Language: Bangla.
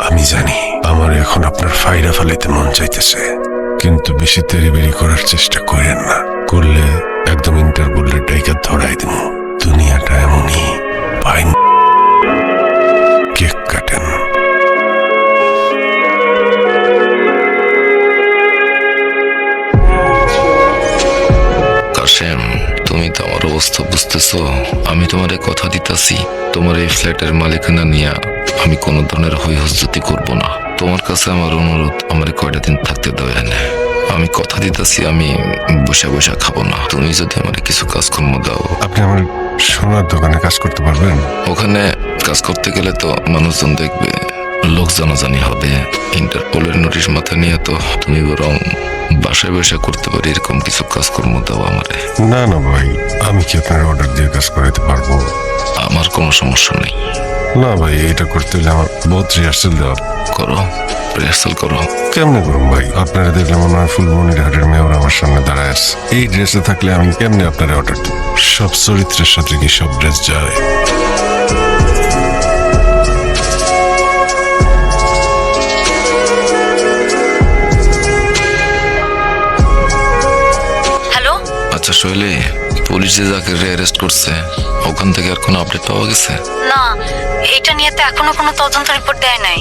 আমি জানি আমার এখন আপনার ফাইরা ফালাইতে মন চাইতেছে, কিন্তু বেশি তেড়িবেড়ি করার চেষ্টা করেন না। করলে একদম ইন্টারপোলের ডাইকা ধরাই দিব। দুনিয়াটা এমনই, পাইন কেক কাটেন। কাশেম, তুমি তো আমার অবস্থা বুঝতেছো। আমি তোমার কথা দিতেছি, তোমার এই ফ্ল্যাটের মালিকানা নিয়ে আমি কোনো ধরনের হইহজ্জতি করব না। তোমার কাছে আমার অনুরোধ, আমার কয়টা দিন থাকতে দাও এনে। আমি কথা দিতেছি, আমি বসে বসে খাবো না। তুমি যদি আমার কিছু কাজকর্ম দাও। আপনি আমার সোনার দোকানে কাজ করতে পারবেন? ওখানে কাজ করতে গেলে তো মানুষজন দেখবে, লোক জানাজানি হবে। ইন্টারপোলের নোটিশ মাথা নিয়ে তো তুমি বরং বাসায় বসে করতে পারি এরকম কিছু কাজকর্ম দাও আমারে। না না ভাই, আমি কি আপনার অর্ডার দিয়ে কাজ করাইতে পারবো? আমার কোনো সমস্যা নেই। না ভাই, এটা করতে হলে আমার বহুত রিহার্সাল দেওয়ার। করো, রিহার্সাল করো। কেমনে করুন ভাই? আপনারা দেখলে মনে হয় ফুলমনির হাটের মেয়র আমার সামনে দাঁড়ায় আছে। এই ড্রেসে থাকলে আমি কেমনে আপনারা অর্ডার দেব? সব চরিত্রের সাথে কি সব ড্রেস যায়? হ্যালো, আচ্ছা শৈলী, পুলিশ যে যাকে অ্যারেস্ট করছে ওখান থেকে আর কোনো আপডেট পাওয়া গেছে? না, এটা নিয়ে তো এখনো কোনো তদন্ত রিপোর্ট দেয় নাই।